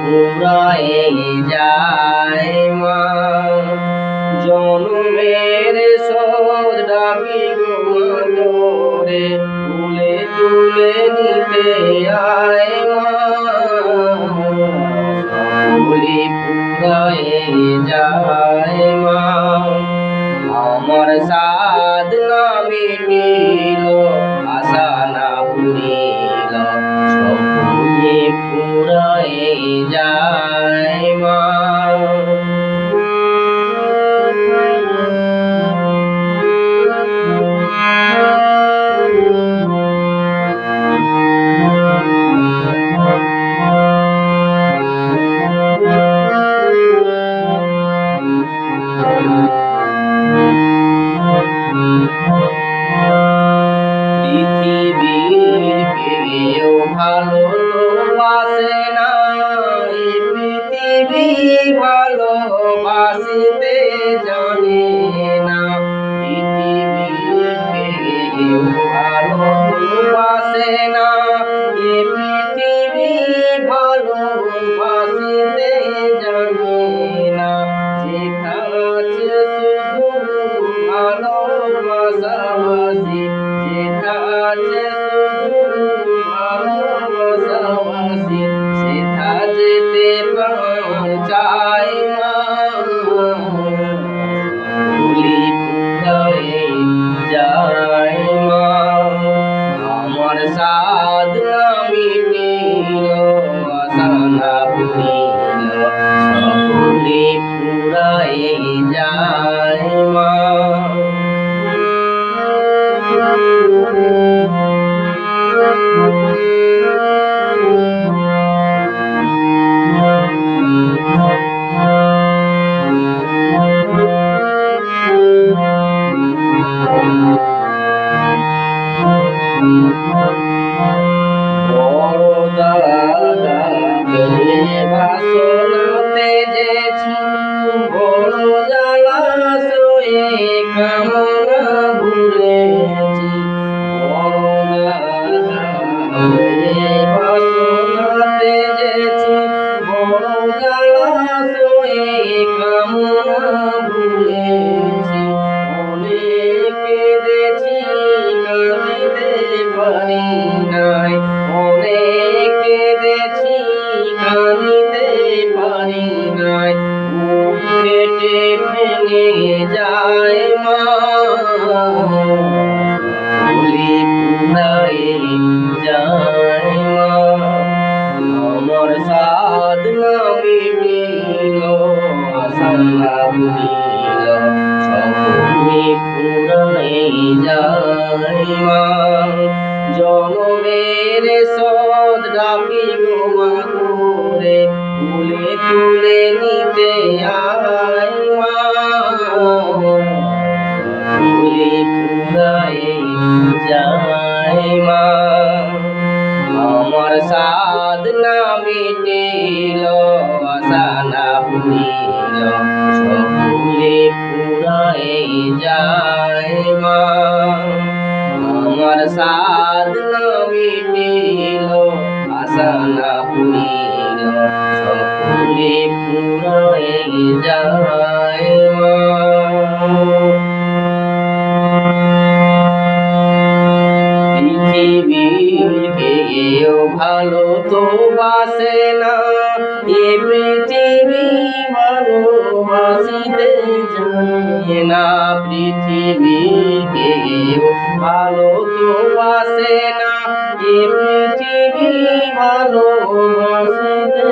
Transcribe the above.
ফুরায়ে যায় মা। জনমের শোধ ডাকি গো তোরে, তুলে তুলে নিতে আয় মা। সকলি ফুরায়ে যায় মা। আমার সাধ না মিটিল, আশা না পুরিল, সকলি ফুরায়ে যায় মা। পৃথিবীর কেউ ভালো তো বাসে না, এই পৃথিবী ভালোবাসিতে জানে না। পৃথিবীর কেউ ভালো তো বাসে না, এই পৃথিবী ভালোবাসিতে জানে না। যেখানে শুধু ভালোবাসাবাসি, যেখানে শুধু ভালোবাসাবাসি, সেথা যেতে প্রাণ চায় মা। সকলি ফুরায়ে যায় মা। আমার সাধ না মিটিল, আশা না পুরিল, সকলি ফুরায়ে যায় মা। বড় দাদাকে বাসনাতে যেছি, বড় জলাশয়ে কামনা ভুলেছি। বড় দাদাকে বাসনাতে যেছি, বড় জলাশয়ে কামনা ভুলেছি। অনেক কেঁদেছি, কাঁদিতে পারি নাই, অনেক কেঁদেছি, কাঁদিতে পারি নাই। বুক ফেটে ভেঙে যায় মা। সকলি ফুরায়ে যায় মা। আমার সাধ না মিটিল, আশা না পুরিল, সকলি ফুরায়ে যায় মা। জনমের শোধ ডাকি গো মা তোরে, তুলে তুলে নিতে আয় মা। সকলি ফুরায়ে যায় মা। আমার সাধ না মিটিল, আশা না পুরিল, সকলি ফুরায়ে যায় মা। আমার সাধ না মিটিল, আশা না পুরিল, সকলি ফুরায়ে যায় মা। পৃথিবীর কেউ ভালো তো বাসে না, এ পৃথিবী ভালোবাসিতে জানে না। পৃথিবীর কেউ ভালো তো বাসে না, এ পৃথিবী ভালোবাসিতে